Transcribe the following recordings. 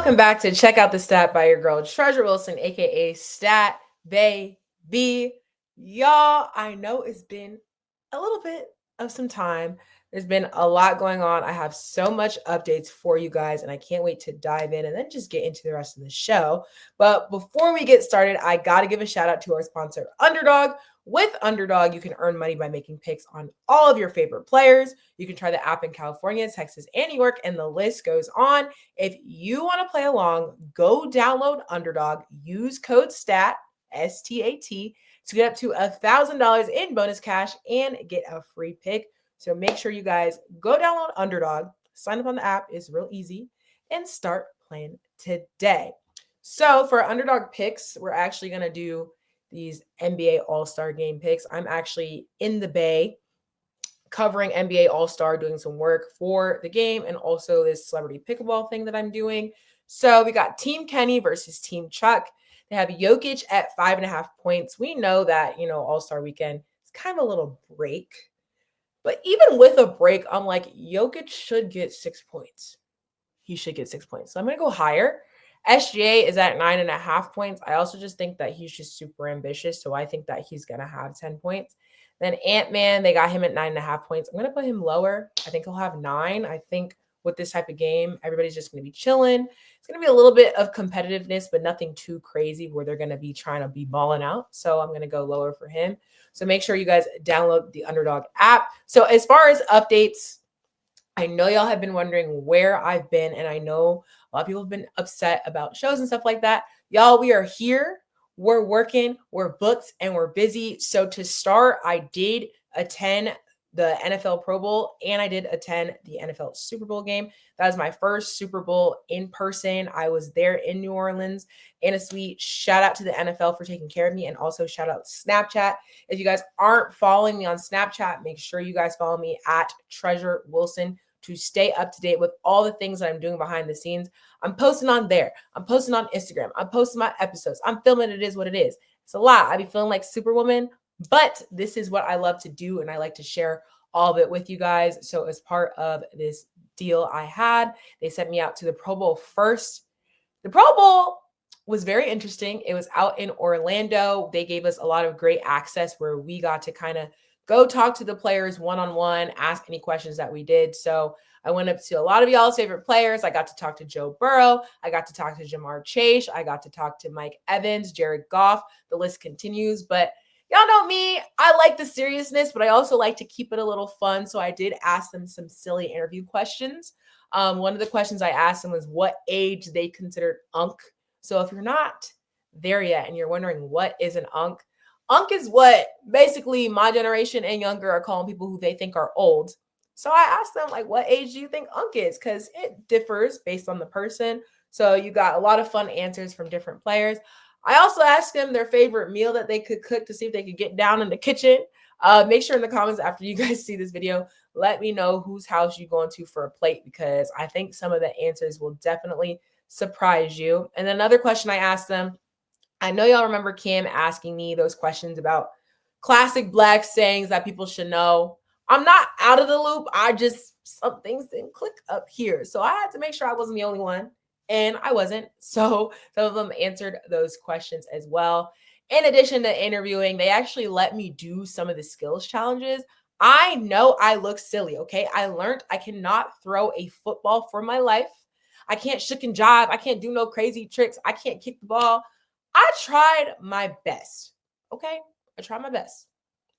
Welcome back to Check Out the Stat by your girl Treasure Wilson, aka Stat Baby. Y'all, I know it's been a little bit of some time. There's been a lot going on. I have so much updates for you guys, and I can't wait to dive in and then just get into the rest of the show. But before we get started, I got to give a shout out to our sponsor, Underdog. With Underdog, you can earn money by making picks on all of your favorite players. You can try the app in California, Texas, and New York, and the list goes on. If you want to play along, go download Underdog, use code STAT, S-T-A-T, to get up to $1,000 in bonus cash and get a free pick. So make sure you guys go download Underdog, sign up on the app, it's real easy, and start playing today. So for Underdog picks, we're actually going to do these NBA All-Star game picks. I'm actually in the Bay covering NBA All-Star, doing some work for the game and also this celebrity pickleball thing that I'm doing. So we got Team Kenny versus Team Chuck. They have Jokic at 5.5 points. We know that, All-Star weekend is kind of a little break. But even with a break, I'm like, Jokic should get 6 points. He should get 6 points. So I'm going to go higher. SGA is at 9.5 points. I also just think that he's just super ambitious. So I think that he's going to have 10 points. Then Ant-Man, they got him at 9.5 points. I'm going to put him lower. I think he'll have 9. I think with this type of game, everybody's just going to be chilling. It's going to be a little bit of competitiveness, but nothing too crazy where they're going to be trying to be balling out. So I'm going to go lower for him. So make sure you guys download the Underdog app. So as far as updates, I know y'all have been wondering where I've been, and I know a lot of people have been upset about shows and stuff like that. Y'all, we are here. We're working, we're booked, and we're busy. So to start, I did attend the NFL Pro Bowl, and I did attend the NFL Super Bowl game. That was my first Super Bowl in person. I was there in New Orleans in a suite. Shout out to the NFL for taking care of me, and also shout out to Snapchat. If you guys aren't following me on Snapchat, make sure you guys follow me at Treasure Wilson to stay up to date with all the things that I'm doing behind the scenes. I'm posting on there. I'm posting on Instagram. I'm posting my episodes. I'm filming. It is what it is. It's a lot. I be feeling like Superwoman, but this is what I love to do, and I like to share all of it with you guys. So as part of this deal I had, they sent me out to the Pro Bowl first. The Pro Bowl was very interesting. It was out in Orlando. They gave us a lot of great access where we got to kind of go talk to the players one-on-one, ask any questions that we did. So I went up to a lot of y'all's favorite players. I got to talk to Joe Burrow. I got to talk to Jamar Chase. I got to talk to Mike Evans, Jared Goff. The list continues. But y'all know me. I like the seriousness, but I also like to keep it a little fun. So I did ask them some silly interview questions. One of the questions I asked them was what age they considered unk. So if you're not there yet and you're wondering what is an unk is what basically my generation and younger are calling people who they think are old. So I asked them, like, what age do you think unk is? Because it differs based on the person. So you got a lot of fun answers from different players. I also asked them their favorite meal that they could cook to see if they could get down in the kitchen. Make sure in the comments after you guys see this video, let me know whose house you're going to for a plate, because I think some of the answers will definitely surprise you. And another question I asked them, I know y'all remember Kim asking me those questions about classic Black sayings that people should know. I'm not out of the loop. Some things didn't click up here. So I had to make sure I wasn't the only one, and I wasn't. So some of them answered those questions as well. In addition to interviewing, they actually let me do some of the skills challenges. I know I look silly, okay? I learned I cannot throw a football for my life. I can't shook and jive. I can't do no crazy tricks. I can't kick the ball. I tried my best, okay? I tried my best.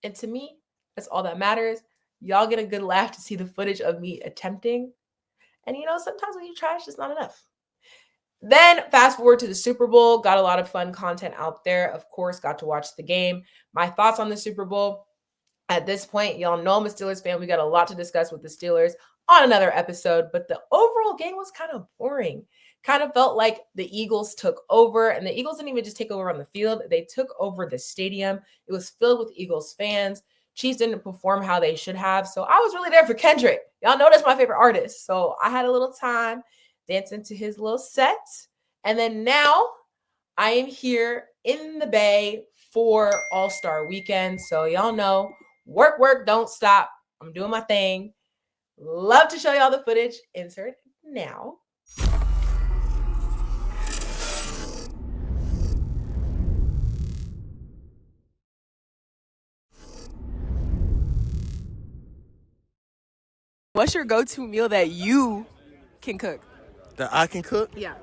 And to me, that's all that matters. Y'all get a good laugh to see the footage of me attempting. And, sometimes when you try, it's just not enough. Then fast forward to the Super Bowl. Got a lot of fun content out there. Of course, got to watch the game. My thoughts on the Super Bowl. At this point, y'all know I'm a Steelers fan. We got a lot to discuss with the Steelers on another episode. But the overall game was kind of boring. Kind of felt like the Eagles took over, and the Eagles didn't even just take over on the field. They took over the stadium. It was filled with Eagles fans. Chiefs didn't perform how they should have. So I was really there for Kendrick. Y'all know that's my favorite artist. So I had a little time dancing to his little set. And then now I am here in the Bay for All-Star Weekend. So y'all know, work, don't stop. I'm doing my thing. Love to show y'all the footage. Insert now. What's your go-to meal that you can cook? That I can cook? Yeah.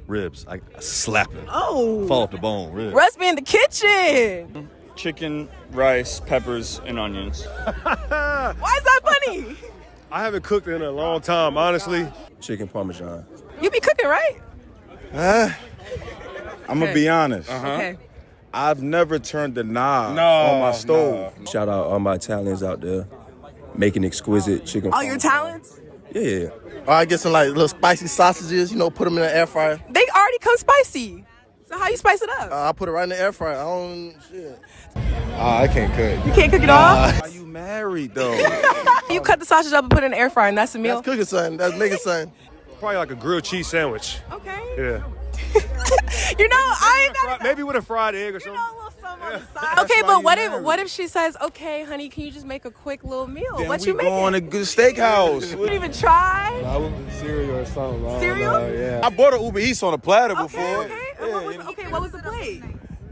Ribs. I slap it. Oh. Fall off the bone. Ribs. Russ be in the kitchen. Chicken, rice, peppers, and onions. Why is that funny? I haven't cooked in a long time, honestly. Chicken Parmesan. You be cooking, right? I'm gonna be honest. Okay. I've never turned the knob on my stove. Shout out all my Italians out there making exquisite chicken. All your talents? Yeah. Or I get some like little spicy sausages, put them in the air fryer. They already come spicy. So how you spice it up? I put it right in the air fryer. I don't shit. I can't cook. You can't cook it all? Are you married though? You cut the sausage up and put it in the air fryer and that's a meal? That's cooking something. That's making something. Probably like a grilled cheese sandwich. Okay. Yeah. I ain't mad at Maybe with a fried egg or something. a little something on the side. Okay, but what if she says, okay, honey, can you just make a quick little meal? Then What we you go making? on a good steakhouse. You didn't even try? I would cereal or something. Cereal? Yeah. I bought an Uber Eats on a platter before. Okay. What was the plate?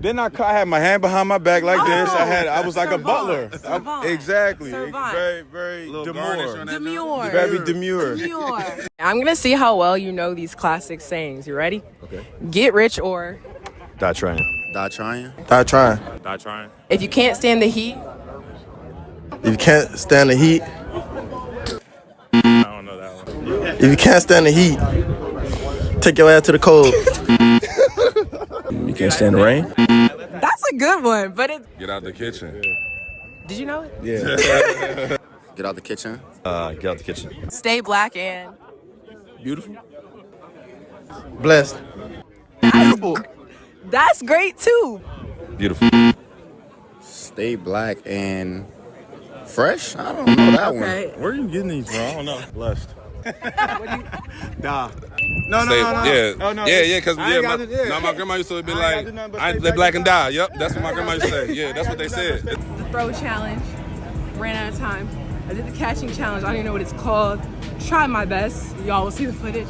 Then I had my hand behind my back like this. I was like a butler. Servant. Exactly. Servant. Very, very demure. Demure. Very demure. I'm gonna see how well you know these classic sayings. You ready? Okay. Get rich or Die trying. Die trying. Die trying. Die trying. if you can't stand the heat, If you can't stand the heat, I don't know that one. if you can't stand the heat, take your ass to the cold. You can't stand the rain? that's a good one. But Get out the kitchen. did you know it? Yeah. Get out the kitchen. Get out the kitchen. Stay black and Beautiful. Blessed. that's great too. Beautiful. Stay black and fresh? I don't know that one. Okay. Where are you getting these from? I don't know. Blessed. Nah. No. Yeah, Oh, no. yeah, because I ain't got to- yeah. my grandma used to be I ain't like, gotta do nothing but I stay they black and black die. Yep, that's what my grandma used to say. Yeah, that's what they said. Throw challenge. Ran out of time. I did the catching challenge. I don't even know what it's called. Tried my best. Y'all will see the footage.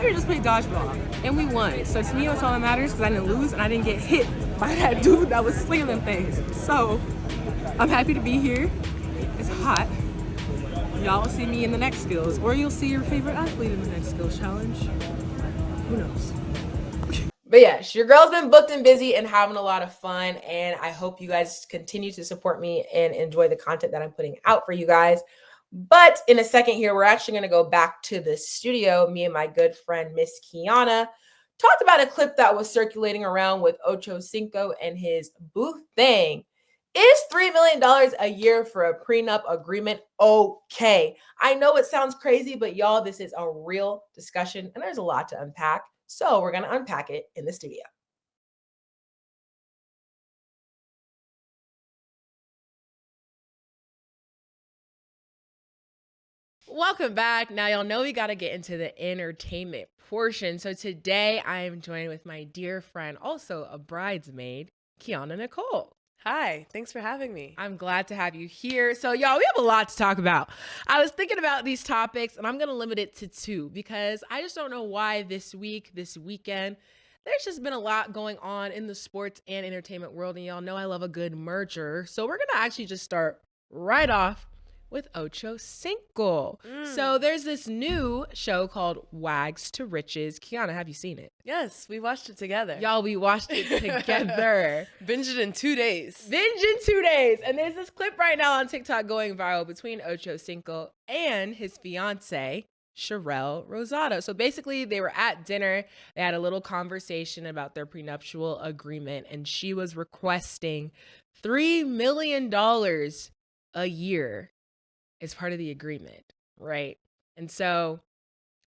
We just played dodgeball and we won. So to me, that's all that matters because I didn't lose and I didn't get hit by that dude that was slinging them things. So I'm happy to be here. It's hot. Y'all will see me in the next skills, or you'll see your favorite athlete in the next skills challenge. Who knows? But yeah, your girl's been booked and busy and having a lot of fun. And I hope you guys continue to support me and enjoy the content that I'm putting out for you guys. But in a second here, we're actually going to go back to the studio. Me and my good friend, Miss Kiana, talked about a clip that was circulating around with Ochocinco and his boo thing. Is $3 million a year for a prenup agreement okay? I know it sounds crazy, but y'all, this is a real discussion and there's a lot to unpack. So we're going to unpack it in the studio. Welcome back. Now, y'all know we got to get into the entertainment portion. So today I am joined with my dear friend, also a bridesmaid, Kiana Nicole. Hi, thanks for having me. I'm glad to have you here. So, y'all, we have a lot to talk about. I was thinking about these topics, and I'm going to limit it to 2 because I just don't know why this weekend, there's just been a lot going on in the sports and entertainment world, and y'all know I love a good merger. So we're going to actually just start right off with Ochocinco. So there's this new show called Wags to Riches. Kiana, have you seen it? Yes, we watched it together. Y'all, we watched it together. Binged it in 2 days. Binge in 2 days. And there's this clip right now on TikTok going viral between Ochocinco and his fiance, Sherelle Rosado. So basically, they were at dinner. They had a little conversation about their prenuptial agreement, and she was requesting $3 million a year as part of the agreement, right? And so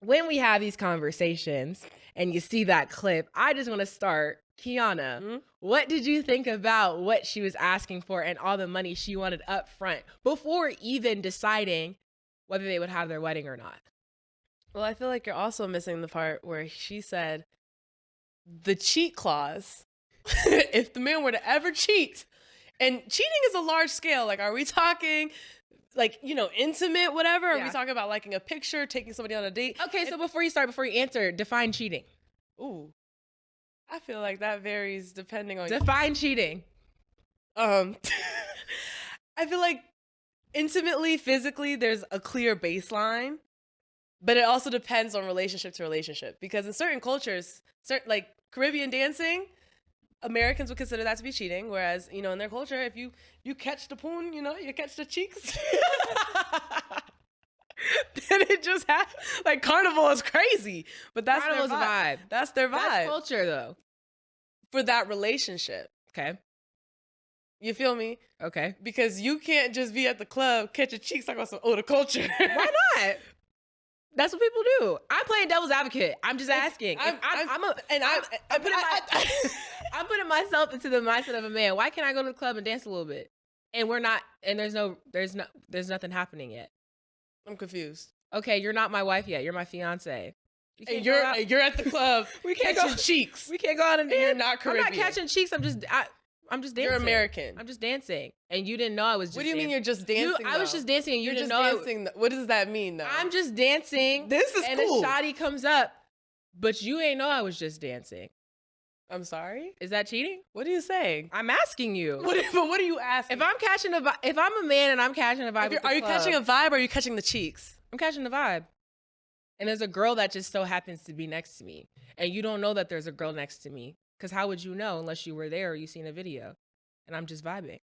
when we have these conversations and you see that clip, I just want to start. Kiana, what did you think about what she was asking for and all the money she wanted up front before even deciding whether they would have their wedding or not? Well, I feel like you're also missing the part where she said the cheat clause. If the man were to ever cheat, and cheating is a large scale. Like, are we talking like, intimate, whatever? Are we talking about liking a picture, taking somebody on a date? Okay, so before you answer, define cheating. Ooh. I feel like that varies depending on Define cheating. I feel like intimately, physically, there's a clear baseline, but it also depends on relationship to relationship. Because in certain cultures, like Caribbean dancing, Americans would consider that to be cheating, whereas in their culture, if you catch the poon, you catch the cheeks, then it just like Carnival is crazy, but that's Carnival's their a vibe. That's their vibe. That's culture, though. For that relationship. Okay. You feel me? Okay. Because you can't just be at the club catching cheeks like on some older culture. Why not? That's what people do. I'm playing devil's advocate. I'm just asking. I'm putting myself into the mindset of a man. Why can't I go to the club and dance a little bit? And we're not. And there's nothing happening yet. I'm confused. Okay, you're not my wife yet. You're my fiance. And you're at the club. We can't catching go, cheeks. We can't go out and dance. You're not Caribbean. I'm not catching cheeks. I'm just dancing. You're American. I'm just dancing, and you didn't know I was just. What do you mean dancing. you're just dancing? I was just dancing, and you You're didn't just know. dancing. What does that mean, though? I'm just dancing. This is and cool. a shawty comes up, but you ain't know I was just dancing. I'm sorry. Is that cheating? What are you saying? I'm asking you. What are you asking? If I'm a man and I'm catching a vibe, Are you catching a vibe or are you catching the cheeks? I'm catching the vibe. And there's a girl that just so happens to be next to me. And you don't know that there's a girl next to me. Because how would you know unless you were there or you seen a video? And I'm just vibing.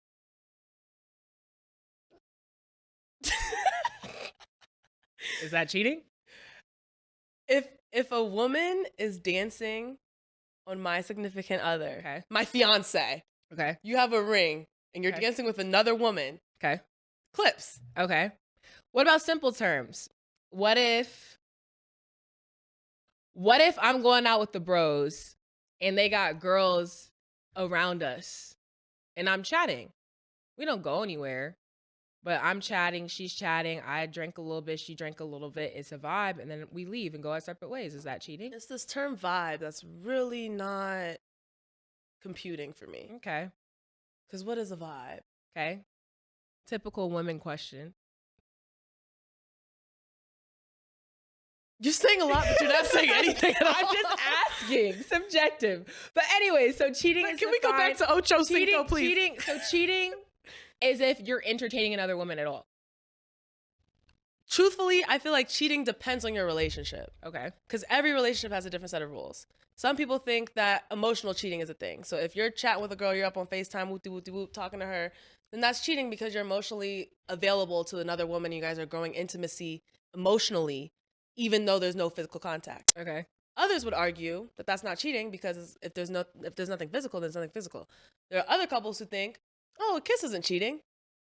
Is that cheating? If a woman is dancing on my significant other, okay, my fiance, okay, you have a ring and you're dancing with another woman, okay, clips. Okay. What about simple terms? What if I'm going out with the bros and they got girls around us and I'm chatting? We don't go anywhere, but I'm chatting, she's chatting, I drank a little bit, she drank a little bit, it's a vibe, and then we leave and go our separate ways. Is that cheating? It's this term vibe that's really not computing for me. Okay. Because what is a vibe? Okay. Typical women question. You're saying a lot, but you're not saying anything at all. I'm just asking. Subjective. But anyway, so cheating is Can we go back to Ochocinco, please? Cheating is if you're entertaining another woman at all. Truthfully, I feel like cheating depends on your relationship. Okay. Because every relationship has a different set of rules. Some people think that emotional cheating is a thing. So if you're chatting with a girl, you're up on FaceTime, whoop, talking to her, then that's cheating because you're emotionally available to another woman. You guys are growing intimacy emotionally, even though there's no physical contact. Okay. Others would argue that that's not cheating because if there's nothing physical, then there's nothing physical. There are other couples who think, oh, a kiss isn't cheating.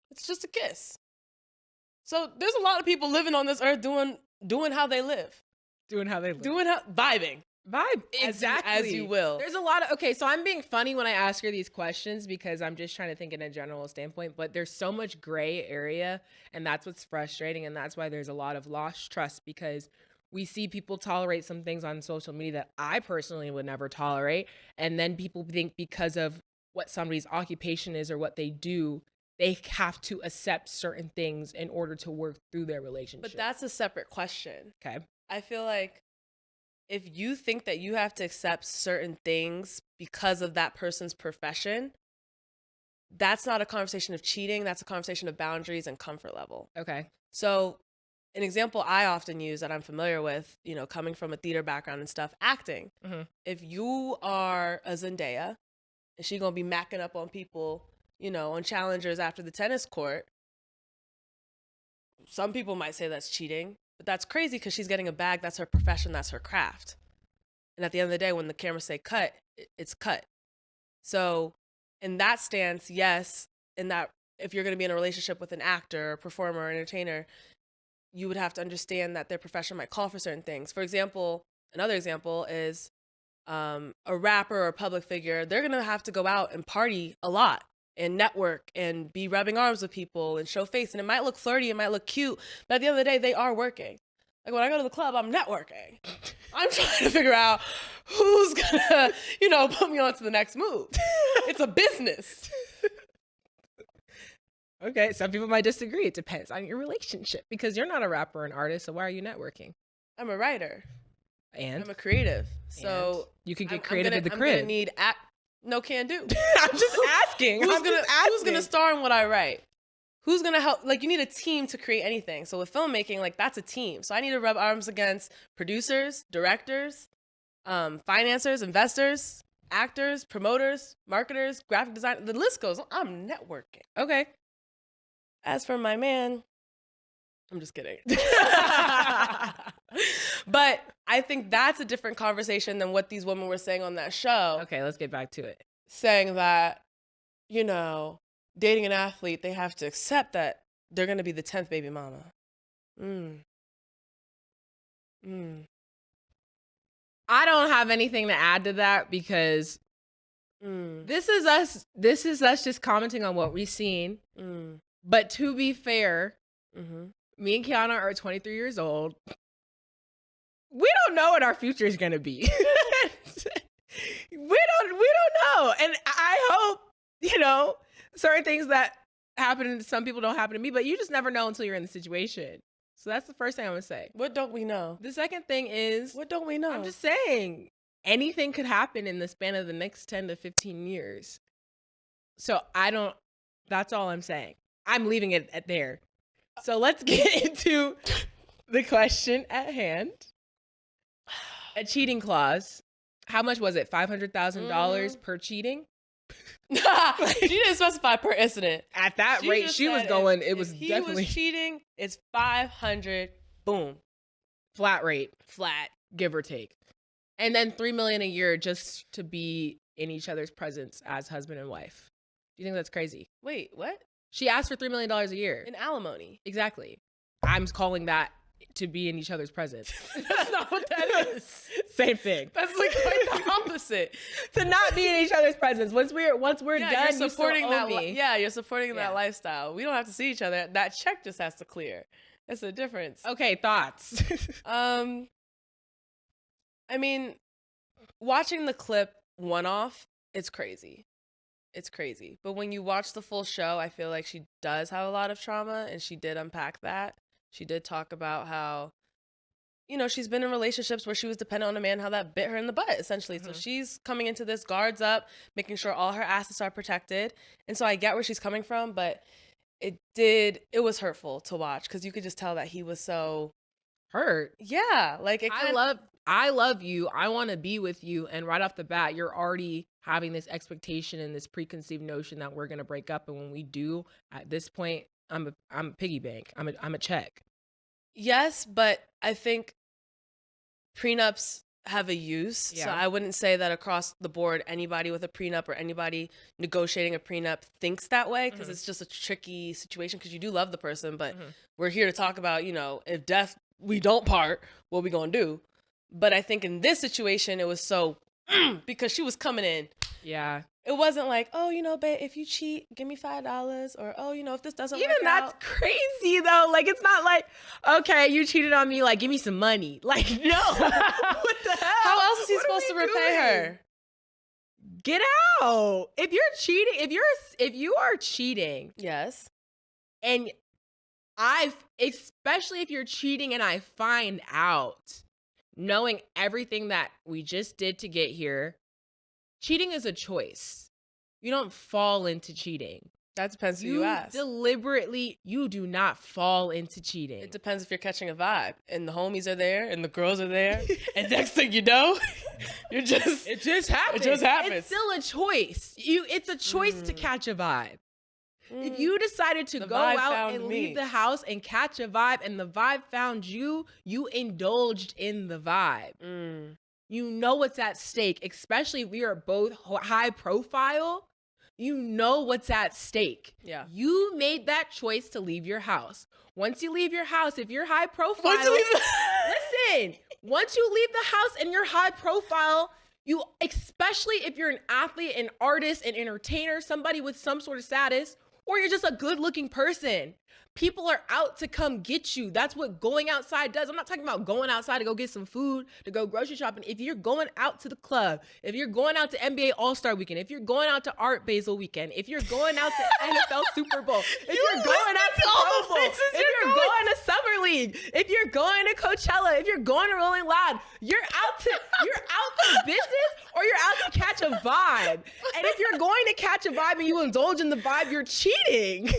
It's just a kiss. So there's a lot of people living on this earth doing how they live. Vibing. Vibe. Exactly. As you will. There's a lot of, okay, so I'm being funny when I ask her these questions because I'm just trying to think in a general standpoint, but there's so much gray area, and that's what's frustrating, and that's why there's a lot of lost trust, because we see people tolerate some things on social media that I personally would never tolerate, and then people think because of what somebody's occupation is or what they do, they have to accept certain things in order to work through their relationship. But that's a separate question. Okay. I feel like if you think that you have to accept certain things because of that person's profession, that's not a conversation of cheating. That's a conversation of boundaries and comfort level. Okay. So an example I often use that I'm familiar with, coming from a theater background and stuff, acting. Mm-hmm. If you are a Zendaya and she's going to be macking up on people, on challengers after the tennis court, some people might say that's cheating. But that's crazy because she's getting a bag. That's her profession. That's her craft. And at the end of the day, when the cameras say cut, it's cut. So in that stance, yes, in that if you're going to be in a relationship with an actor, or performer, or entertainer, you would have to understand that their profession might call for certain things. For example, another example is a rapper or a public figure. They're going to have to go out and party a lot and network and be rubbing arms with people and show face. And it might look flirty, it might look cute, but at the end of the day, they are working. Like when I go to the club, I'm networking. I'm trying to figure out who's gonna, put me on to the next move. It's a business. Okay, some people might disagree. It depends on your relationship because you're not a rapper or an artist, so why are you networking? I'm a writer. And I'm a creative. So you can get creative at the I'm crib. gonna need no can do. I'm just asking. Who's gonna star in what I write? Who's gonna help? Like, you need a team to create anything. So with filmmaking, like, that's a team. So I need to rub arms against producers, directors, financiers, investors, actors, promoters, marketers, graphic design. The list goes on. I'm networking. Okay. As for my man, I'm just kidding. But I think that's a different conversation than what these women were saying on that show. Okay, let's get back to it. Saying that, you know, dating an athlete, they have to accept that they're going to be the 10th baby mama. I don't have anything to add to that because this is us just commenting on what we've seen. But to be fair, me and Kiana are 23 years old. We don't know what our future is going to be. we don't know. And I hope, you know, certain things that happen to some people don't happen to me, but you just never know until you're in the situation. So that's the first thing I'm going to say. What don't we know? The second thing is, what don't we know? I'm just saying, anything could happen in the span of the next 10 to 15 years. So that's all I'm saying. I'm leaving it at there. So let's get into the question at hand. A cheating clause. How much was it? $500,000 per cheating? She didn't specify per incident. At that rate she was going, it was definitely. He was cheating, it's 500, boom. Flat rate. Flat, give or take. And then $3 million a year just to be in each other's presence as husband and wife. Do you think that's crazy? Wait, what? She asked for $3 million a year. In alimony. Exactly. I'm calling that to be in each other's presence. That's not what that is. Same thing. That's like quite the opposite. To not be in each other's presence. Once we're done, you're supporting you still owe me. you're supporting that lifestyle. We don't have to see each other. That check just has to clear. That's the difference. Okay, thoughts. I mean, watching the clip one-off, it's crazy. It's crazy. But when you watch the full show, I feel like she does have a lot of trauma, and she did unpack that. She did talk about how, you know, she's been in relationships where she was dependent on a man, how that bit her in the butt, essentially. So she's coming into this guards up, making sure all her assets are protected. And so I get where she's coming from, but it was hurtful to watch because you could just tell that he was so hurt. Yeah. Like, I love you. I want to be with you. And right off the bat, you're already having this expectation and this preconceived notion that we're going to break up. And when we do, at this point, I'm a piggy bank. I'm a check. Yes, but I think prenups have a use. Yeah. So I wouldn't say that across the board, anybody with a prenup or anybody negotiating a prenup thinks that way, because it's just a tricky situation because you do love the person, but we're here to talk about, you know, if death, we don't part, what we gonna do? But I think in this situation, it was so, because she was coming in. Yeah. It wasn't like, oh, you know, babe, if you cheat, give me $5, or, oh, you know, if this doesn't work out. Even that's crazy, though. Like, it's not like, okay, you cheated on me, like, give me some money. Like, no. What the hell? How else is he supposed to repay her? Get out. If you're cheating, if you are cheating. Yes. And especially if you're cheating and I find out, knowing everything that we just did to get here, cheating is a choice. You don't fall into cheating. That depends who you ask. You do not fall into cheating. It depends if you're catching a vibe and the homies are there and the girls are there. And next thing you know, it just happens. It's still a choice. It's a choice to catch a vibe. If you decided to go out and leave the house and catch a vibe and the vibe found you, you indulged in the vibe. You know what's at stake, especially if we are both high profile. You know what's at stake. Yeah. You made that choice to leave your house. Once you leave your house, if you're high profile, listen, once you leave the house and you're high profile, you, especially if you're an athlete, an artist, an entertainer, somebody with some sort of status, or you're just a good looking person, people are out to come get you. That's what going outside does. I'm not talking about going outside to go get some food, to go grocery shopping. If you're going out to the club, if you're going out to NBA All-Star Weekend, if you're going out to Art Basel Weekend, if you're going out to NFL Super Bowl, if you're going out to Pro Bowl, if you're going to Summer League, if you're going to Coachella, if you're going to Rolling Loud, you're out to business or you're out to catch a vibe. And if you're going to catch a vibe and you indulge in the vibe, you're cheating.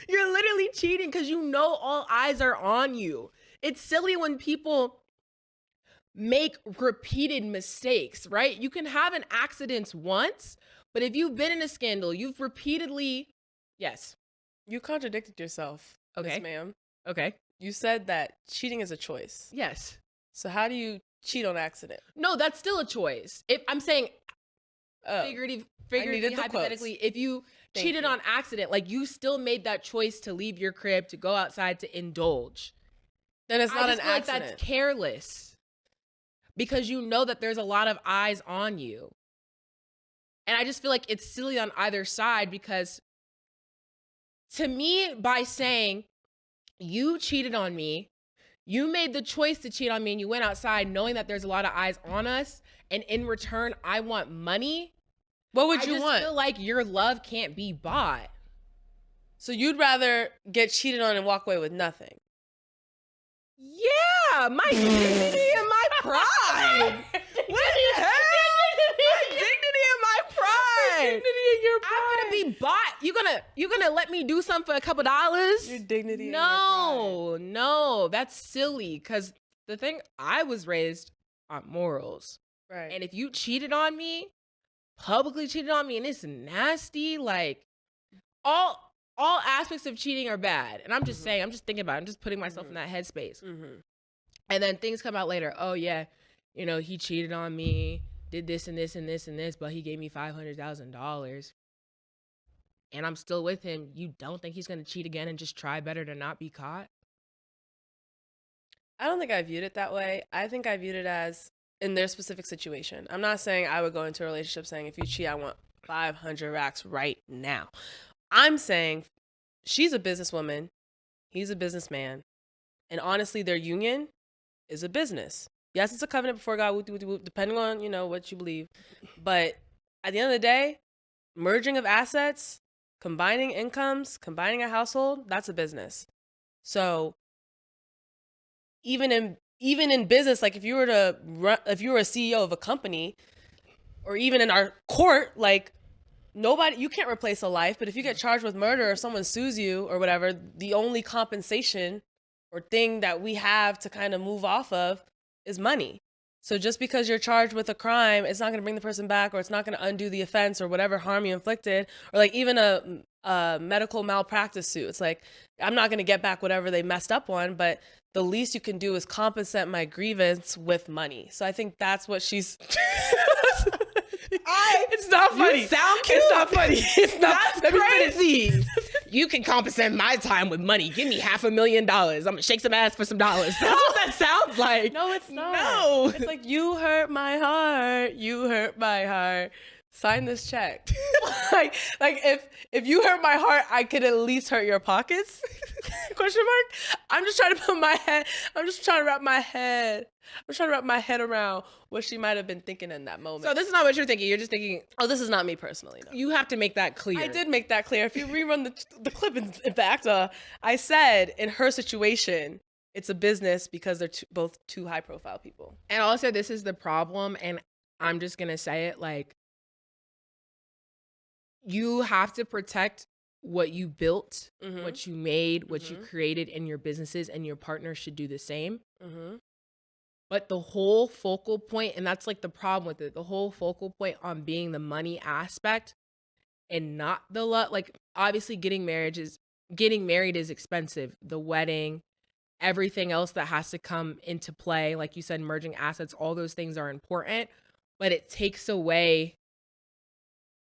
You're literally cheating because you know all eyes are on you. It's silly when people make repeated mistakes, right? You can have an accident once, but if you've been in a scandal, you've repeatedly, yes. You contradicted yourself, Okay. Miss Ma'am. Okay. You said that cheating is a choice. Yes. So how do you cheat on accident? No, that's still a choice. If I'm saying needed figuratively, the hypothetically, quotes. if you Thank cheated you. on accident, like you still made that choice to leave your crib, to go outside, to indulge. Then it's not I an just feel like accident. that's careless because you know that there's a lot of eyes on you. And I just feel like it's silly on either side because to me, by saying you cheated on me, you made the choice to cheat on me and you went outside knowing that there's a lot of eyes on us. And in return, I want money. What would you I just want? feel like your love can't be bought. So you'd rather get cheated on and walk away with nothing? Yeah, my dignity and my pride. What the hell? My dignity and my pride. Dignity in your pride. I'm gonna be bought. You gonna let me do something for a couple dollars? Your dignity. No, that's silly. Cause the thing, I was raised on morals, Right. and if you cheated on me, publicly cheated on me, and it's nasty, like all aspects of cheating are bad. And I'm just saying, I'm just thinking about it. I'm just putting myself in that headspace. And then things come out later. Oh yeah, you know, he cheated on me, did this and this and this and this, but he gave me $500,000. And I'm still with him. You don't think he's gonna cheat again and just try better to not be caught? I don't think I viewed it that way. I think I viewed it as in their specific situation. I'm not saying I would go into a relationship saying, if you cheat, I want 500 racks right now. I'm saying she's a businesswoman, he's a businessman, and honestly, their union is a business. Yes, it's a covenant before God, depending on, you know, what you believe. But at the end of the day, merging of assets, combining incomes, combining a household, that's a business. So even in business, like if you were a CEO of a company, or even in our court, like you can't replace a life, but if you get charged with murder or someone sues you or whatever, the only compensation or thing that we have to kind of move off of is money. So just because you're charged with a crime, it's not going to bring the person back, or it's not going to undo the offense or whatever harm you inflicted, or like even a medical malpractice suit. It's like, I'm not going to get back whatever they messed up on, but the least you can do is compensate my grievance with money. So I think that's what she's... It's not funny. You sound cute. It's not funny. It's not. That's crazy. You can compensate my time with money. Give me $500,000. I'm gonna shake some ass for some dollars. That's what that sounds like. No, it's not. No. It's like, you hurt my heart. You hurt my heart. Sign this check. like if you hurt my heart, I could at least hurt your pockets? Question mark. I'm just trying to wrap my head around what she might have been thinking in that moment. So this is not what you're thinking. You're just thinking, oh, this is not me personally. No. You have to make that clear. I did make that clear. If you rerun the clip, in fact, I said in her situation, it's a business because they're both two high profile people. And also, this is the problem, and I'm just gonna say it, like, you have to protect what you built, what you made, what you created in your businesses, and your partner should do the same. But the whole focal point, and that's like the problem with it, the whole focal point on being the money aspect and not the love. Like, obviously getting married is expensive. The wedding, everything else that has to come into play, like you said, merging assets, all those things are important, but it takes away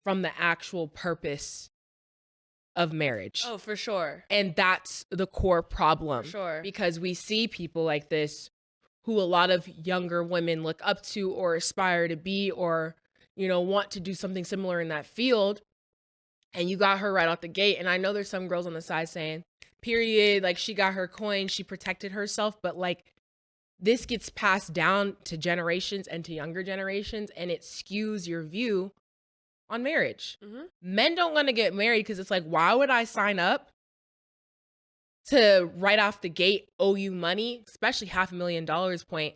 from the actual purpose of marriage. Oh, for sure. And that's the core problem. For sure. Because we see people like this who a lot of younger women look up to or aspire to be, or, you know, want to do something similar in that field. And you got her right out the gate. And I know there's some girls on the side saying, period, like she got her coin, she protected herself, but like this gets passed down to generations and to younger generations, and it skews your view on marriage. Men don't want to get married because it's like, why would I sign up to right off the gate owe you money, especially $500,000 point?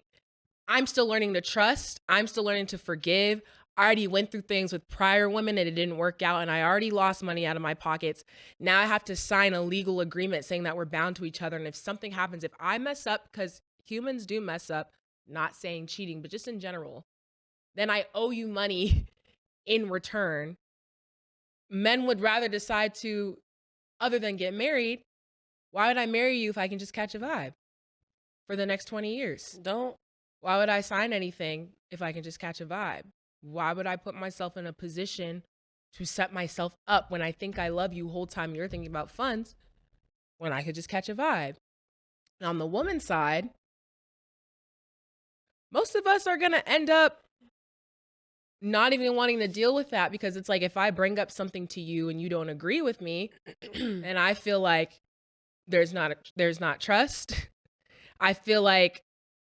I'm still learning to trust. I'm still learning to forgive. I already went through things with prior women and it didn't work out, and I already lost money out of my pockets. Now I have to sign a legal agreement saying that we're bound to each other. And if something happens, if I mess up, because humans do mess up, not saying cheating, but just in general, then I owe you money in return. Men would rather decide to, other than get married, why would I marry you if I can just catch a vibe for the next 20 years? Why would I sign anything if I can just catch a vibe? Why would I put myself in a position to set myself up when I think I love you whole time you're thinking about funds when I could just catch a vibe? And on the woman's side, most of us are going to end up not even wanting to deal with that, because it's like, if I bring up something to you and you don't agree with me and I feel like there's not trust, I feel like,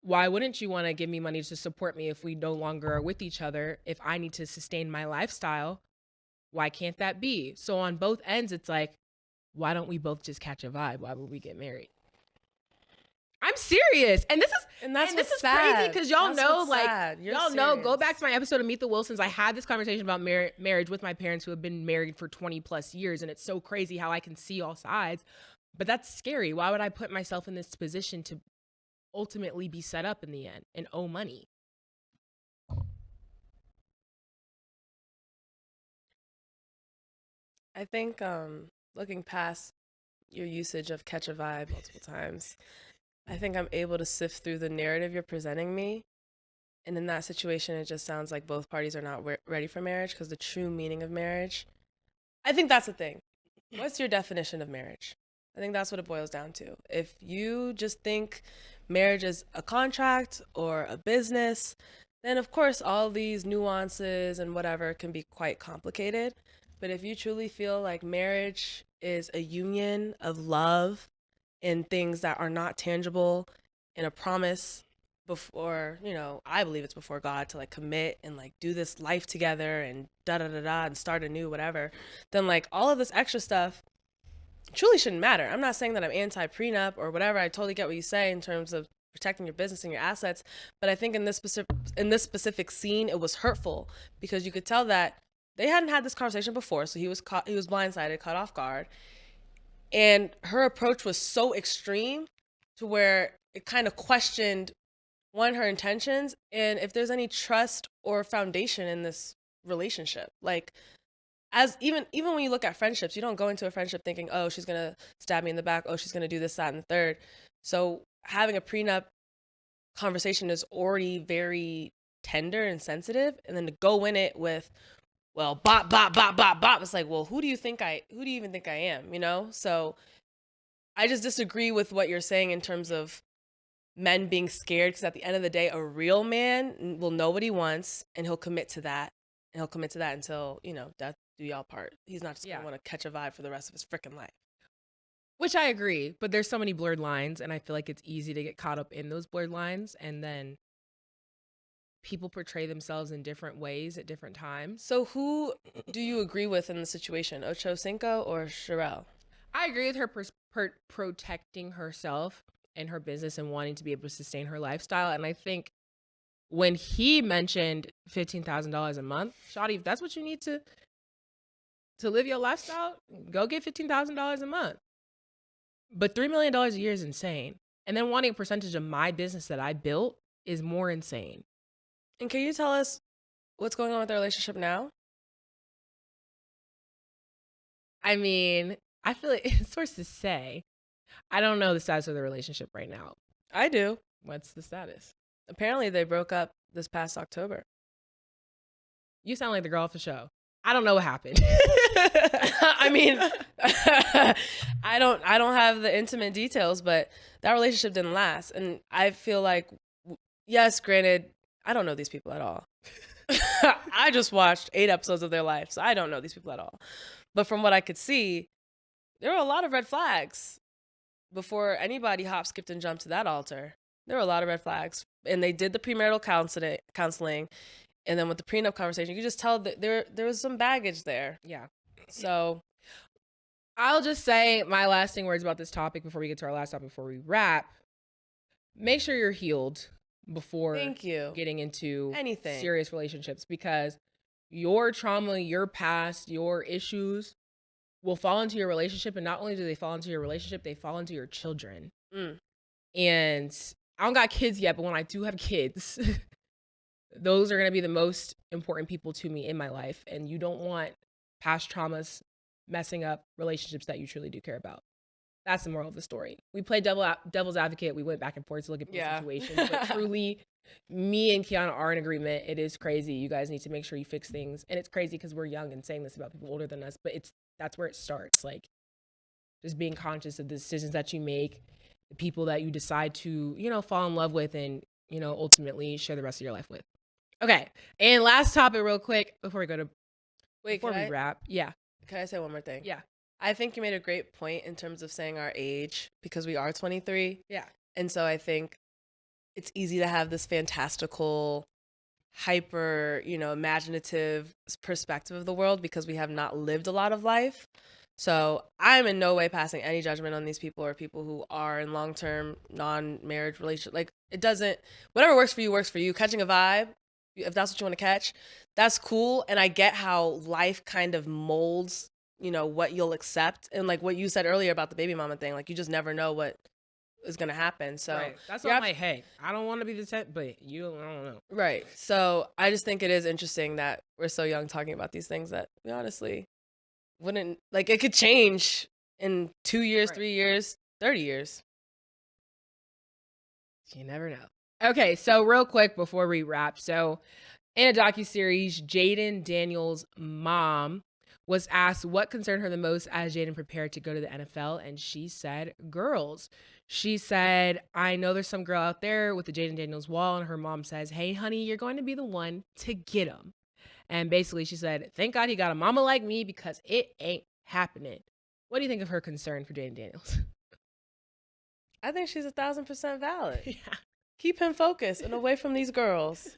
why wouldn't you want to give me money to support me if we no longer are with each other? If I need to sustain my lifestyle, why can't that be? So on both ends, it's like, why don't we both just catch a vibe? Why would we get married? I'm serious. And this is crazy, because y'all know, like, y'all know, go back to my episode of Meet the Wilsons. I had this conversation about marriage with my parents who have been married for 20 plus years. And it's so crazy how I can see all sides, but that's scary. Why would I put myself in this position to ultimately be set up in the end and owe money? I think looking past your usage of catch a vibe multiple times, I think I'm able to sift through the narrative you're presenting me. And in that situation, it just sounds like both parties are not ready for marriage, because the true meaning of marriage, I think that's the thing. What's your definition of marriage? I think that's what it boils down to. If you just think marriage is a contract or a business, then of course all these nuances and whatever can be quite complicated. But if you truly feel like marriage is a union of love and things that are not tangible, and a promise before, I believe it's before God, to like commit and like do this life together and da-da-da-da and start anew, whatever, then like all of this extra stuff truly shouldn't matter. I'm not saying that I'm anti-prenup or whatever. I totally get what you say in terms of protecting your business and your assets. But I think in this specific scene, it was hurtful, because you could tell that they hadn't had this conversation before. So he was blindsided, caught off guard. And her approach was so extreme to where it kind of questioned, one, her intentions, and if there's any trust or foundation in this relationship. Like, as even when you look at friendships, you don't go into a friendship thinking, oh, she's going to stab me in the back. Oh, she's going to do this, that, and the third. So having a prenup conversation is already very tender and sensitive. And then to go in it with, well, bop, bop, bop, bop, bop. It's like, well, who do you even think I am? So I just disagree with what you're saying in terms of men being scared, because at the end of the day, a real man will know what he wants, and he'll commit to that. And he'll commit to that until, death do y'all part. He's not just going to want to catch a vibe for the rest of his freaking life. Which I agree, but there's so many blurred lines, and I feel like it's easy to get caught up in those blurred lines, and then people portray themselves in different ways at different times. So who do you agree with in the situation, Ochocinco or Sherelle? I agree with her protecting herself and her business and wanting to be able to sustain her lifestyle. And I think when he mentioned $15,000 a month, Shawty, if that's what you need to live your lifestyle, go get $15,000 a month. But $3 million a year is insane. And then wanting a percentage of my business that I built is more insane. And can you tell us what's going on with the relationship now? I mean, I feel like it's source to say. I don't know the status of the relationship right now. I do. What's the status? Apparently they broke up this past October. You sound like the girl off the show. I don't know what happened. I mean, I don't have the intimate details, but that relationship didn't last. And I feel like, yes, granted, I don't know these people at all. I just watched 8 episodes of their life, so I don't know these people at all. But from what I could see, there were a lot of red flags before anybody hop, skipped, and jumped to that altar. There were a lot of red flags. And they did the premarital counseling. And then with the prenup conversation, you could just tell that there was some baggage there. Yeah. So I'll just say my lasting words about this topic before we get to our last topic, before we wrap. Make sure you're healed before Thank you. getting into Anything. serious relationships, because your trauma, your past, your issues will fall into your relationship. And not only do they fall into your relationship, they fall into your children. And I don't got kids yet, but when I do have kids, those are going to be the most important people to me in my life. And you don't want past traumas messing up relationships that you truly do care about. That's the moral of the story. We played devil's advocate. We went back and forth to look at both situations. But truly, me and Kiana are in agreement. It is crazy. You guys need to make sure you fix things. And it's crazy because we're young and saying this about people older than us. But that's where it starts. Like, just being conscious of the decisions that you make, the people that you decide to, fall in love with and, ultimately share the rest of your life with. Okay. And last topic real quick before we wrap. Yeah. Can I say one more thing? Yeah. I think you made a great point in terms of saying our age, because we are 23. Yeah. And so I think it's easy to have this fantastical, hyper, imaginative perspective of the world because we have not lived a lot of life. So I'm in no way passing any judgment on these people or people who are in long-term non-marriage relationship. Like, it doesn't, whatever works for you works for you. Catching a vibe, if that's what you want to catch, that's cool. And I get how life kind of molds, what you'll accept. And like what you said earlier about the baby mama thing, like you just never know what is going to happen. So right. That's not my hey, I don't want to be the type, but I don't know. Right. So I just think it is interesting that we're so young talking about these things that we honestly wouldn't, like, it could change in 2 years, 3 years, 30 years. You never know. Okay, so real quick before we wrap. So in a docuseries, Jaden Daniels' mom was asked what concerned her the most as Jaden prepared to go to the NFL, and she said girls. She said, I know there's some girl out there with the Jaden Daniels wall, and her mom says, hey, honey, you're going to be the one to get him. And basically she said, thank God he got a mama like me because it ain't happening. What do you think of her concern for Jaden Daniels? I think she's 1,000% valid. Yeah. Keep him focused and away from these girls.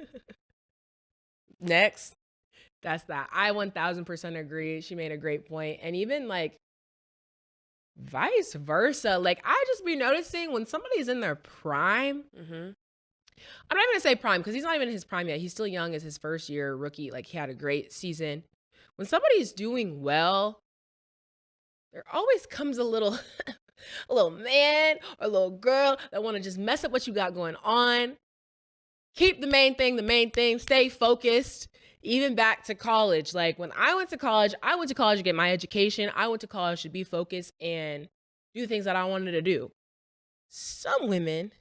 Next. That's that. I 1,000% agree. She made a great point. And even like vice versa. Like I just be noticing when somebody's in their prime. I'm not even gonna say prime because he's not even in his prime yet. He's still young as his first year rookie. Like he had a great season. When somebody's doing well, there always comes a little a little man or a little girl that want to just mess up what you got going on. Keep the main thing, stay focused. Even back to college. Like when I went to college to get my education. I went to college to be focused and do the things that I wanted to do. Some women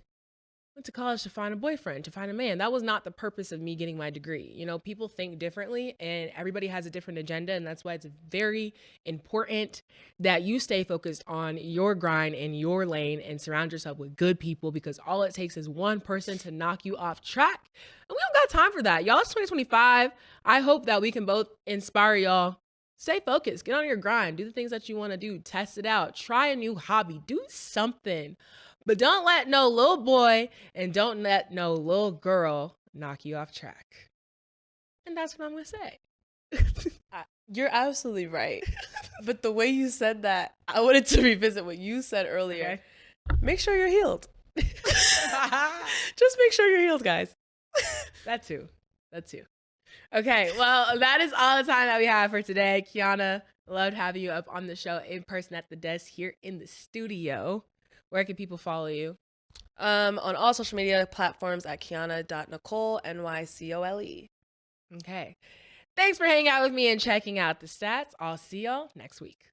went to college to find a boyfriend, to find a man. That was not the purpose of me getting my degree. People think differently and everybody has a different agenda. And that's why it's very important that you stay focused on your grind and your lane and surround yourself with good people, because all it takes is one person to knock you off track. And we don't got time for that. Y'all, it's 2025. I hope that we can both inspire y'all. Stay focused, get on your grind, do the things that you want to do, test it out, try a new hobby, do something. But don't let no little boy and don't let no little girl knock you off track. And that's what I'm going to say. You're absolutely right. But the way you said that, I wanted to revisit what you said earlier. Okay. Make sure you're healed. Just make sure you're healed, guys. That too. Okay, well, that is all the time that we have for today. Kiana, loved having you up on the show in person at the desk here in the studio. Where can people follow you? On all social media platforms at Kiana.Nicole, Nycole. Okay. Thanks for hanging out with me and checking out the stats. I'll see y'all next week.